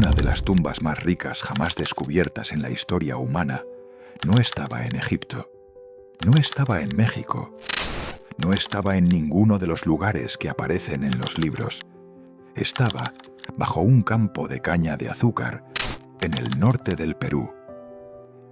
Una de las tumbas más ricas jamás descubiertas en la historia humana no estaba en Egipto, no estaba en México, no estaba en ninguno de los lugares que aparecen en los libros. Estaba bajo un campo de caña de azúcar en el norte del Perú.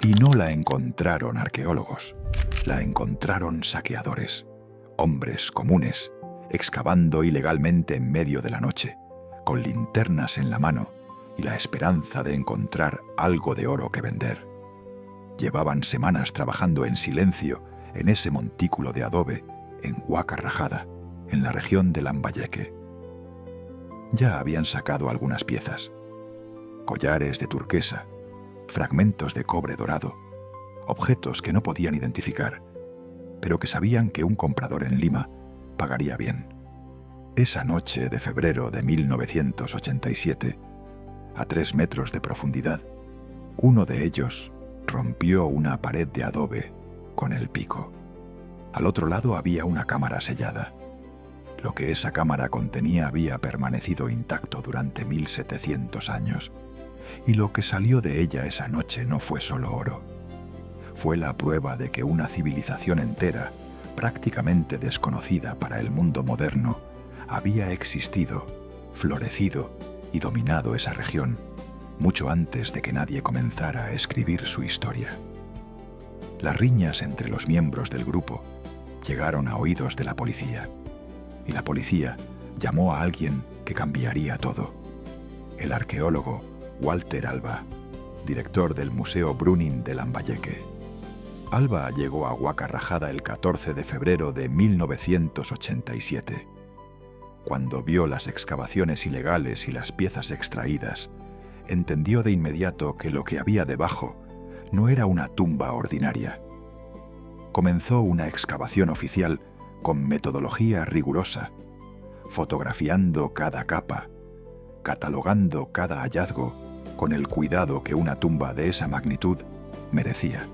Y no la encontraron arqueólogos, la encontraron saqueadores, hombres comunes, excavando ilegalmente en medio de la noche, con linternas en la mano y la esperanza de encontrar algo de oro que vender. Llevaban semanas trabajando en silencio en ese montículo de adobe en Huaca Rajada, en la región de Lambayeque. Ya habían sacado algunas piezas, collares de turquesa, fragmentos de cobre dorado, objetos que no podían identificar, pero que sabían que un comprador en Lima pagaría bien. Esa noche de febrero de 1987, a 3 metros de profundidad, uno de ellos rompió una pared de adobe con el pico. Al otro lado había una cámara sellada. Lo que esa cámara contenía había permanecido intacto durante 1700 años, y lo que salió de ella esa noche no fue solo oro. Fue la prueba de que una civilización entera, prácticamente desconocida para el mundo moderno, había existido, florecido y dominado esa región, mucho antes de que nadie comenzara a escribir su historia. Las riñas entre los miembros del grupo llegaron a oídos de la policía, y la policía llamó a alguien que cambiaría todo: el arqueólogo Walter Alba, director del Museo Brüning de Lambayeque. Alba llegó a Huaca Rajada el 14 de febrero de 1987. Cuando vio las excavaciones ilegales y las piezas extraídas, entendió de inmediato que lo que había debajo no era una tumba ordinaria. Comenzó una excavación oficial con metodología rigurosa, fotografiando cada capa, catalogando cada hallazgo con el cuidado que una tumba de esa magnitud merecía.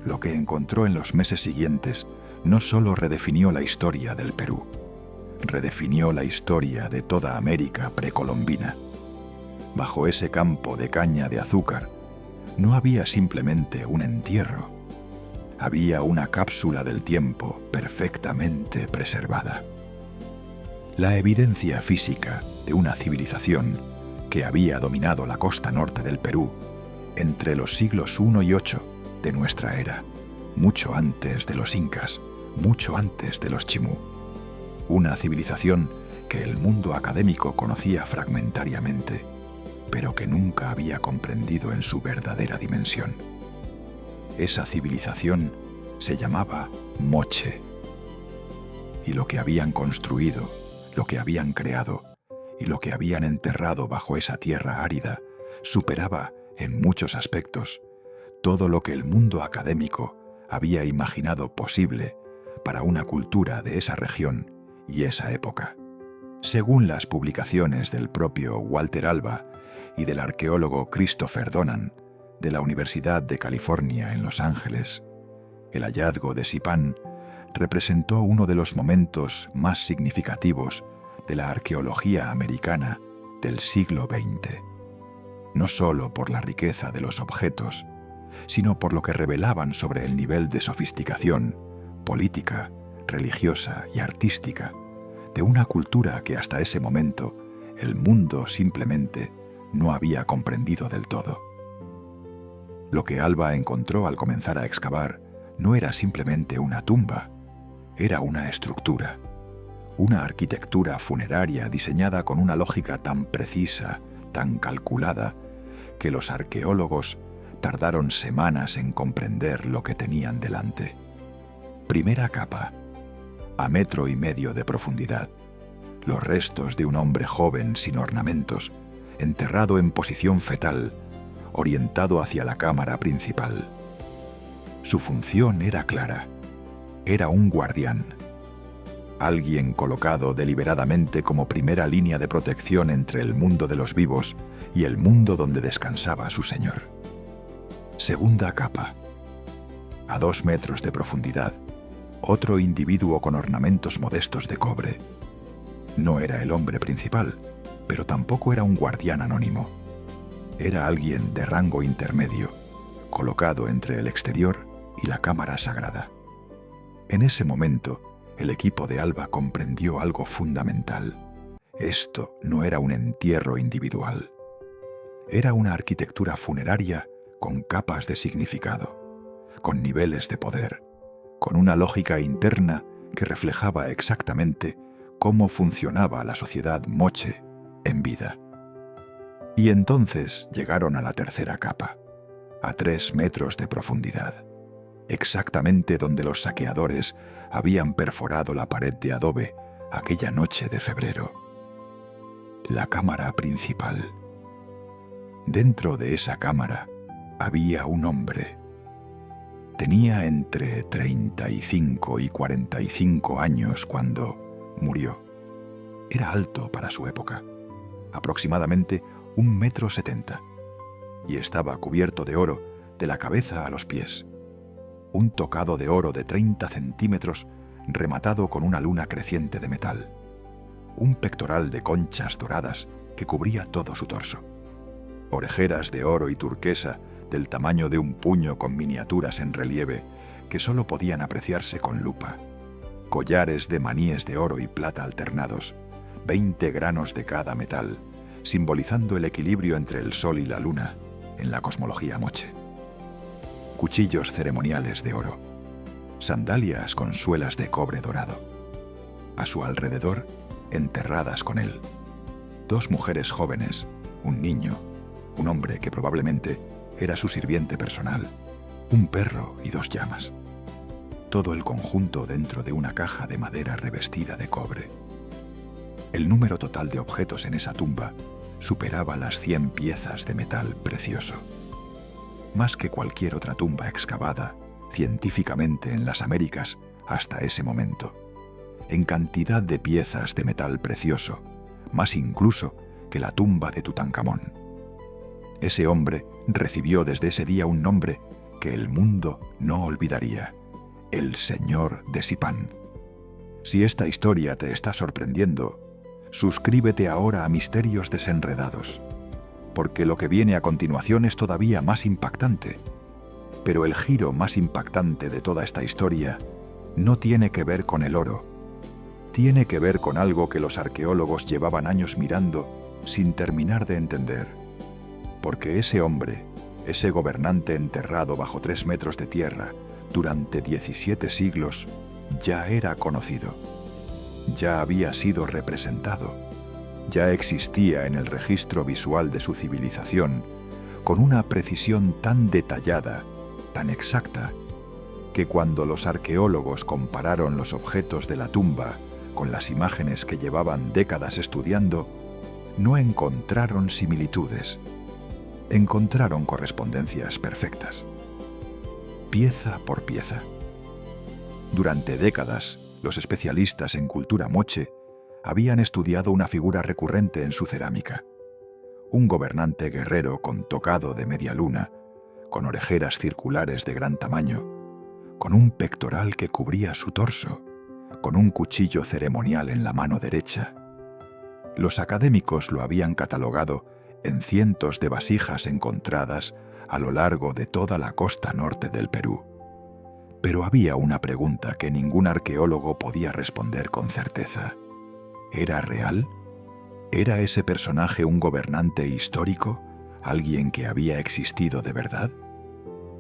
Lo que encontró en los meses siguientes no solo redefinió la historia del Perú, redefinió la historia de toda América precolombina. Bajo ese campo de caña de azúcar no había simplemente un entierro, había una cápsula del tiempo perfectamente preservada. La evidencia física de una civilización que había dominado la costa norte del Perú entre los siglos I y VIII de nuestra era, mucho antes de los incas, mucho antes de los chimú. Una civilización que el mundo académico conocía fragmentariamente, pero que nunca había comprendido en su verdadera dimensión. Esa civilización se llamaba Moche. Y lo que habían construido, lo que habían creado y lo que habían enterrado bajo esa tierra árida superaba, en muchos aspectos, todo lo que el mundo académico había imaginado posible para una cultura de esa región y esa época. Según las publicaciones del propio Walter Alba y del arqueólogo Christopher Donan, de la Universidad de California en Los Ángeles, el hallazgo de Sipán representó uno de los momentos más significativos de la arqueología americana del siglo XX. No solo por la riqueza de los objetos, sino por lo que revelaban sobre el nivel de sofisticación política, religiosa y artística de una cultura que hasta ese momento el mundo simplemente no había comprendido del todo. Lo que Alba encontró al comenzar a excavar no era simplemente una tumba, era una estructura, una arquitectura funeraria diseñada con una lógica tan precisa, tan calculada, que los arqueólogos tardaron semanas en comprender lo que tenían delante. Primera capa, a 1,5 metros de profundidad, los restos de un hombre joven sin ornamentos, enterrado en posición fetal, orientado hacia la cámara principal. Su función era clara. Era un guardián. Alguien colocado deliberadamente como primera línea de protección entre el mundo de los vivos y el mundo donde descansaba su señor. Segunda capa. A 2 metros de profundidad, otro individuo con ornamentos modestos de cobre. No era el hombre principal, pero tampoco era un guardián anónimo. Era alguien de rango intermedio, colocado entre el exterior y la cámara sagrada. En ese momento, el equipo de Alba comprendió algo fundamental. Esto no era un entierro individual. Era una arquitectura funeraria con capas de significado, con niveles de poder, con una lógica interna que reflejaba exactamente cómo funcionaba la sociedad moche en vida. Y entonces llegaron a la tercera capa, a 3 metros de profundidad, exactamente donde los saqueadores habían perforado la pared de adobe aquella noche de febrero. La cámara principal. Dentro de esa cámara había un hombre. Tenía entre 35 y 45 años cuando murió. Era alto para su época, aproximadamente 1,70 m, y estaba cubierto de oro de la cabeza a los pies. Un tocado de oro de 30 centímetros rematado con una luna creciente de metal. Un pectoral de conchas doradas que cubría todo su torso. Orejeras de oro y turquesa del tamaño de un puño con miniaturas en relieve que solo podían apreciarse con lupa. Collares de maníes de oro y plata alternados, 20 granos de cada metal, simbolizando el equilibrio entre el sol y la luna en la cosmología moche. Cuchillos ceremoniales de oro, sandalias con suelas de cobre dorado. A su alrededor, enterradas con él, 2 mujeres jóvenes, un niño, un hombre que probablemente era su sirviente personal, un perro y 2 llamas. Todo el conjunto dentro de una caja de madera revestida de cobre. El número total de objetos en esa tumba superaba las 100 piezas de metal precioso. Más que cualquier otra tumba excavada científicamente en las Américas hasta ese momento. En cantidad de piezas de metal precioso, más incluso que la tumba de Tutankamón. Ese hombre recibió desde ese día un nombre que el mundo no olvidaría: el Señor de Sipán. Si esta historia te está sorprendiendo, suscríbete ahora a Misterios Desenredados, porque lo que viene a continuación es todavía más impactante. Pero el giro más impactante de toda esta historia no tiene que ver con el oro. Tiene que ver con algo que los arqueólogos llevaban años mirando sin terminar de entender. Porque ese hombre, ese gobernante enterrado bajo 3 metros de tierra durante 17 siglos, ya era conocido. Ya había sido representado. Ya existía en el registro visual de su civilización, con una precisión tan detallada, tan exacta, que cuando los arqueólogos compararon los objetos de la tumba con las imágenes que llevaban décadas estudiando, no encontraron similitudes. Encontraron correspondencias perfectas. Pieza por pieza. Durante décadas, los especialistas en cultura moche habían estudiado una figura recurrente en su cerámica. Un gobernante guerrero con tocado de media luna, con orejeras circulares de gran tamaño, con un pectoral que cubría su torso, con un cuchillo ceremonial en la mano derecha. Los académicos lo habían catalogado en cientos de vasijas encontradas a lo largo de toda la costa norte del Perú. Pero había una pregunta que ningún arqueólogo podía responder con certeza. ¿Era real? ¿Era ese personaje un gobernante histórico? ¿Alguien que había existido de verdad?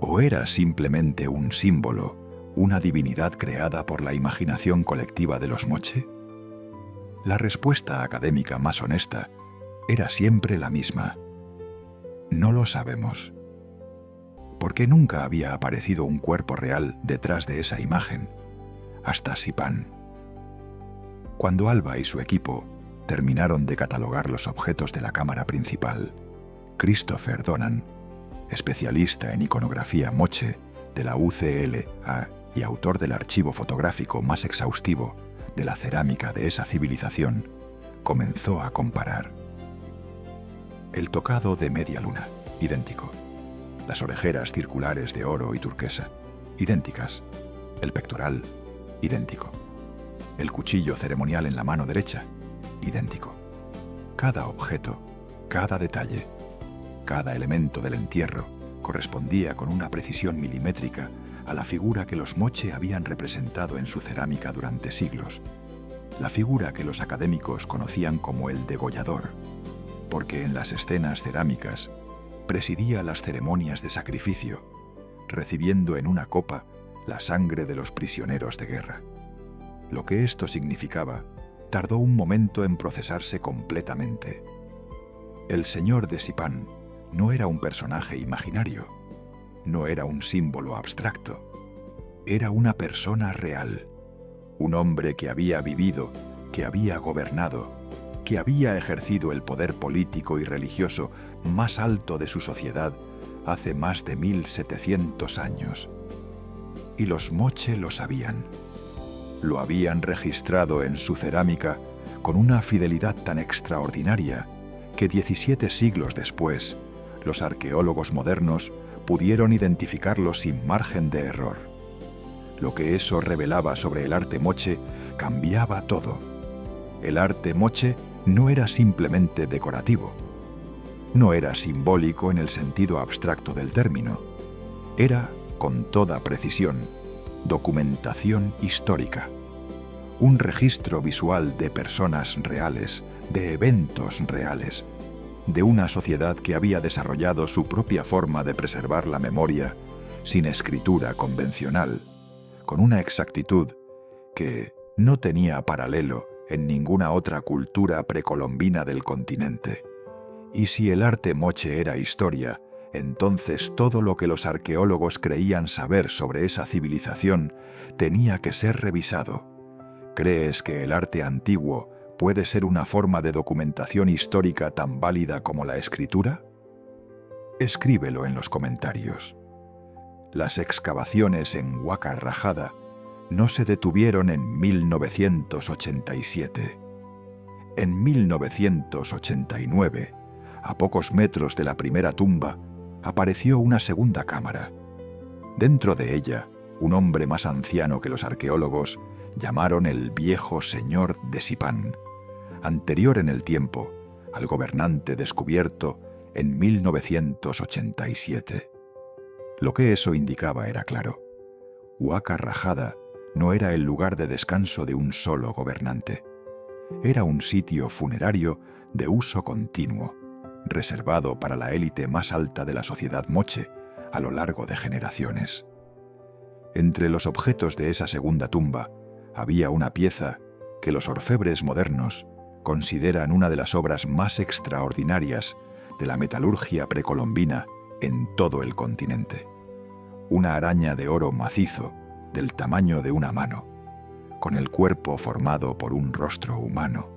¿O era simplemente un símbolo, una divinidad creada por la imaginación colectiva de los moche? La respuesta académica más honesta era siempre la misma. No lo sabemos. Porque nunca había aparecido un cuerpo real detrás de esa imagen, hasta Sipán. Cuando Alba y su equipo terminaron de catalogar los objetos de la cámara principal, Christopher Donan, especialista en iconografía moche de la UCLA y autor del archivo fotográfico más exhaustivo de la cerámica de esa civilización, comenzó a comparar. El tocado de media luna, idéntico. Las orejeras circulares de oro y turquesa, idénticas. El pectoral, idéntico. El cuchillo ceremonial en la mano derecha, idéntico. Cada objeto, cada detalle, Cada elemento del entierro correspondía con una precisión milimétrica a la figura que los moche habían representado en su cerámica durante siglos, la figura que los académicos conocían como el degollador, porque en las escenas cerámicas presidía las ceremonias de sacrificio, recibiendo en una copa la sangre de los prisioneros de guerra. Lo que esto significaba tardó un momento en procesarse completamente. El señor de Sipán no era un personaje imaginario, no era un símbolo abstracto, era una persona real, un hombre que había vivido, que había gobernado, que había ejercido el poder político y religioso más alto de su sociedad hace más de 1700 años. Y los moche lo sabían. Lo habían registrado en su cerámica con una fidelidad tan extraordinaria que 17 siglos después, los arqueólogos modernos pudieron identificarlo sin margen de error. Lo que eso revelaba sobre el arte moche cambiaba todo. El arte moche no era simplemente decorativo. No era simbólico en el sentido abstracto del término. Era, con toda precisión, documentación histórica. Un registro visual de personas reales, de eventos reales, de una sociedad que había desarrollado su propia forma de preservar la memoria sin escritura convencional, con una exactitud que no tenía paralelo en ninguna otra cultura precolombina del continente. Y si el arte moche era historia, entonces todo lo que los arqueólogos creían saber sobre esa civilización tenía que ser revisado. ¿Crees que el arte antiguo puede ser una forma de documentación histórica tan válida como la escritura? Escríbelo en los comentarios. Las excavaciones en Huaca Rajada no se detuvieron en 1987. En 1989, a pocos metros de la primera tumba, apareció una segunda cámara. Dentro de ella, un hombre más anciano que los arqueólogos llamaron el viejo señor de Sipán, anterior en el tiempo al gobernante descubierto en 1987. Lo que eso indicaba era claro. Huaca Rajada no era el lugar de descanso de un solo gobernante. Era un sitio funerario de uso continuo, reservado para la élite más alta de la sociedad moche a lo largo de generaciones. Entre los objetos de esa segunda tumba había una pieza que los orfebres modernos consideran una de las obras más extraordinarias de la metalurgia precolombina en todo el continente. Una araña de oro macizo del tamaño de una mano, con el cuerpo formado por un rostro humano,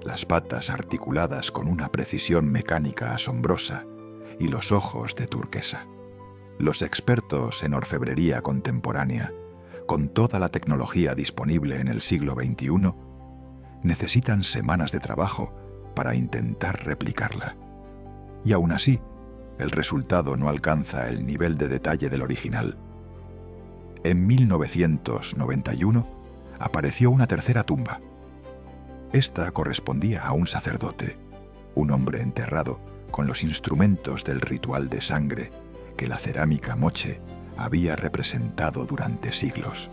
las patas articuladas con una precisión mecánica asombrosa y los ojos de turquesa. Los expertos en orfebrería contemporánea, con toda la tecnología disponible en el siglo XXI, necesitan semanas de trabajo para intentar replicarla. Y aún así, el resultado no alcanza el nivel de detalle del original. En 1991 apareció una tercera tumba. Esta correspondía a un sacerdote, un hombre enterrado con los instrumentos del ritual de sangre que la cerámica moche había representado durante siglos.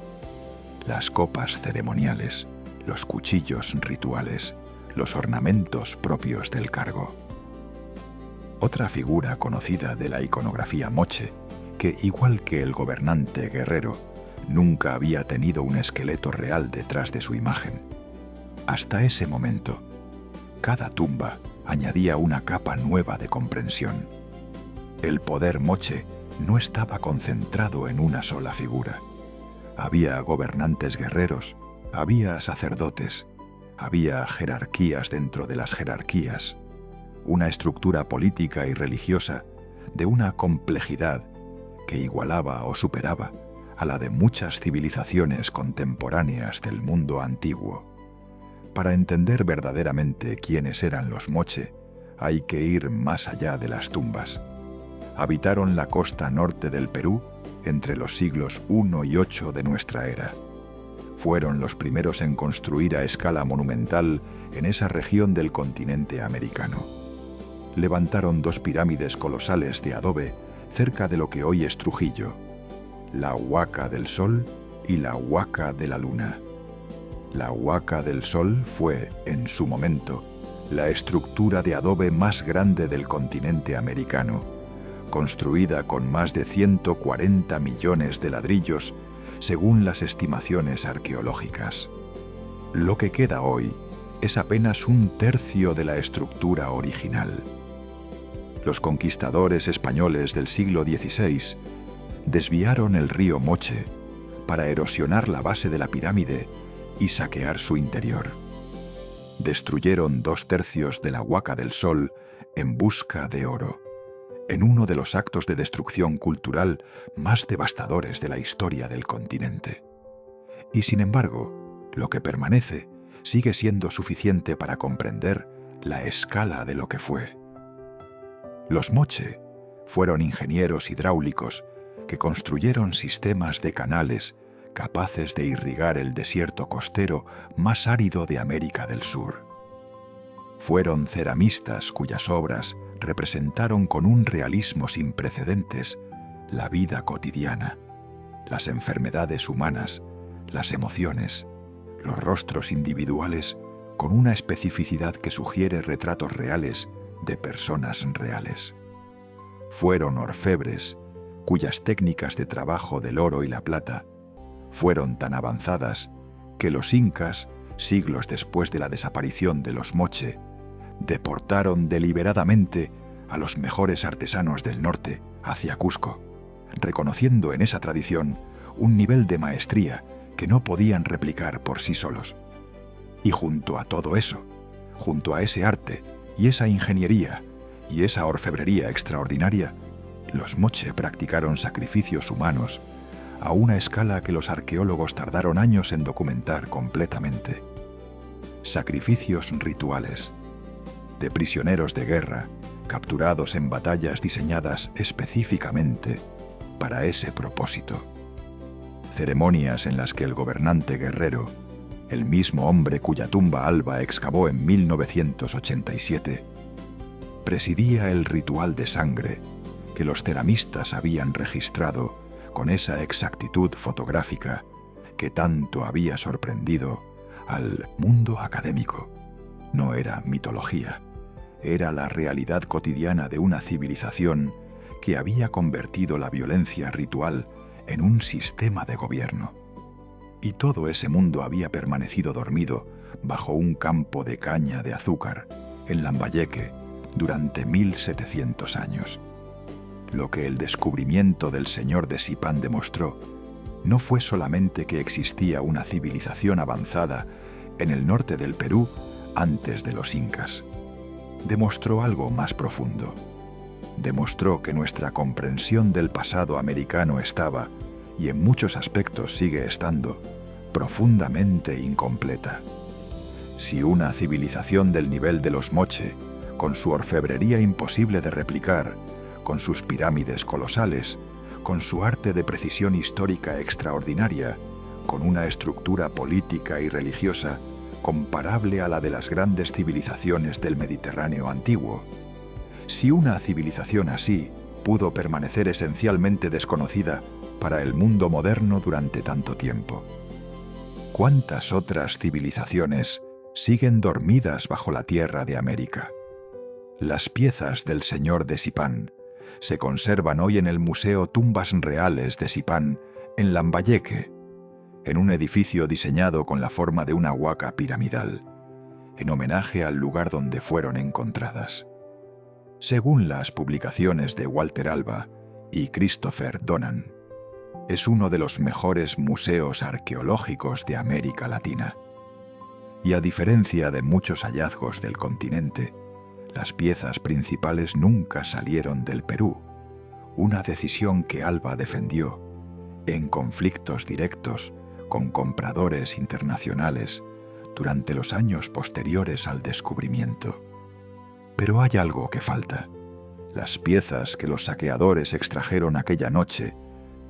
Las copas ceremoniales, los cuchillos rituales, los ornamentos propios del cargo. Otra figura conocida de la iconografía moche, que igual que el gobernante guerrero, nunca había tenido un esqueleto real detrás de su imagen. Hasta ese momento, cada tumba añadía una capa nueva de comprensión. El poder moche no estaba concentrado en una sola figura. Había gobernantes guerreros, había sacerdotes, había jerarquías dentro de las jerarquías, una estructura política y religiosa de una complejidad que igualaba o superaba a la de muchas civilizaciones contemporáneas del mundo antiguo. Para entender verdaderamente quiénes eran los moche, hay que ir más allá de las tumbas. Habitaron la costa norte del Perú entre los siglos I y VIII de nuestra era. Fueron los primeros en construir a escala monumental en esa región del continente americano. levantaron 2 pirámides colosales de adobe cerca de lo que hoy es Trujillo, la Huaca del Sol y la Huaca de la Luna. La Huaca del Sol fue, en su momento, la estructura de adobe más grande del continente americano, construida con más de 140 millones de ladrillos, según las estimaciones arqueológicas. Lo que queda hoy es apenas 1/3 de la estructura original. Los conquistadores españoles del siglo XVI desviaron el río Moche para erosionar la base de la pirámide y saquear su interior. Destruyeron 2/3 de la Huaca del Sol en busca de oro, en uno de los actos de destrucción cultural más devastadores de la historia del continente. Y sin embargo, lo que permanece sigue siendo suficiente para comprender la escala de lo que fue. Los Moche fueron ingenieros hidráulicos que construyeron sistemas de canales capaces de irrigar el desierto costero más árido de América del Sur. Fueron ceramistas cuyas obras representaron con un realismo sin precedentes la vida cotidiana, las enfermedades humanas, las emociones, los rostros individuales con una especificidad que sugiere retratos reales de personas reales. Fueron orfebres cuyas técnicas de trabajo del oro y la plata fueron tan avanzadas que los incas, siglos después de la desaparición de los Moche, deportaron deliberadamente a los mejores artesanos del norte hacia Cusco, reconociendo en esa tradición un nivel de maestría que no podían replicar por sí solos. Y junto a todo eso, junto a ese arte y esa ingeniería y esa orfebrería extraordinaria, los Moche practicaron sacrificios humanos a una escala que los arqueólogos tardaron años en documentar completamente. Sacrificios rituales de prisioneros de guerra capturados en batallas diseñadas específicamente para ese propósito. Ceremonias en las que el gobernante guerrero, el mismo hombre cuya tumba Alba excavó en 1987, presidía el ritual de sangre que los ceramistas habían registrado con esa exactitud fotográfica que tanto había sorprendido al mundo académico. No era mitología, era la realidad cotidiana de una civilización que había convertido la violencia ritual en un sistema de gobierno. Y todo ese mundo había permanecido dormido bajo un campo de caña de azúcar en Lambayeque durante 1700 años. Lo que el descubrimiento del señor de Sipán demostró no fue solamente que existía una civilización avanzada en el norte del Perú antes de los incas. Demostró algo más profundo. Demostró que nuestra comprensión del pasado americano estaba, y en muchos aspectos sigue estando, profundamente incompleta. Si una civilización del nivel de los Moche, con su orfebrería imposible de replicar, con sus pirámides colosales, con su arte de precisión histórica extraordinaria, con una estructura política y religiosa comparable a la de las grandes civilizaciones del Mediterráneo antiguo, si una civilización así pudo permanecer esencialmente desconocida para el mundo moderno durante tanto tiempo, ¿cuántas otras civilizaciones siguen dormidas bajo la tierra de América? Las piezas del señor de Sipán se conservan hoy en el Museo Tumbas Reales de Sipán, en Lambayeque, en un edificio diseñado con la forma de una huaca piramidal, en homenaje al lugar donde fueron encontradas. Según las publicaciones de Walter Alba y Christopher Donan, es uno de los mejores museos arqueológicos de América Latina. Y a diferencia de muchos hallazgos del continente, las piezas principales nunca salieron del Perú, una decisión que Alba defendió en conflictos directos con compradores internacionales durante los años posteriores al descubrimiento. Pero hay algo que falta. Las piezas que los saqueadores extrajeron aquella noche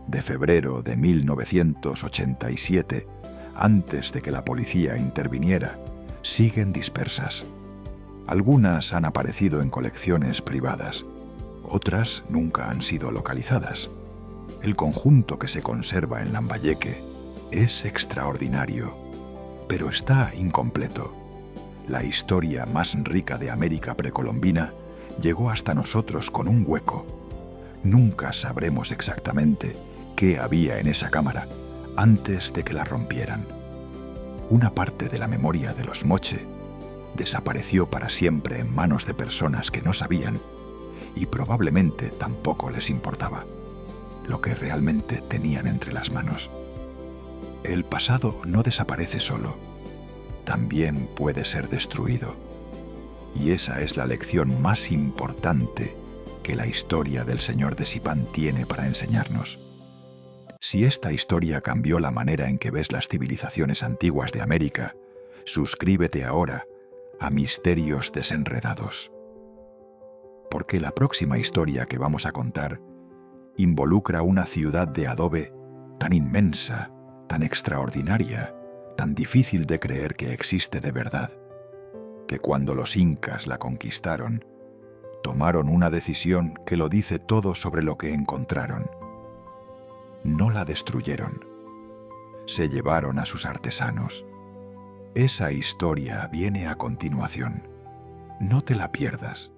de febrero de 1987, antes de que la policía interviniera, siguen dispersas. Algunas han aparecido en colecciones privadas, otras nunca han sido localizadas. El conjunto que se conserva en Lambayeque es extraordinario, pero está incompleto. La historia más rica de América precolombina llegó hasta nosotros con un hueco. Nunca sabremos exactamente qué había en esa cámara antes de que la rompieran. Una parte de la memoria de los Moche desapareció para siempre en manos de personas que no sabían y probablemente tampoco les importaba lo que realmente tenían entre las manos. El pasado no desaparece solo, también puede ser destruido. Y esa es la lección más importante que la historia del Señor de Sipán tiene para enseñarnos. Si esta historia cambió la manera en que ves las civilizaciones antiguas de América, suscríbete ahora a Misterios Desenredados. Porque la próxima historia que vamos a contar involucra una ciudad de adobe tan inmensa, tan extraordinaria, tan difícil de creer que existe de verdad, que cuando los incas la conquistaron, tomaron una decisión que lo dice todo sobre lo que encontraron. No la destruyeron, se llevaron a sus artesanos. Esa historia viene a continuación. No te la pierdas.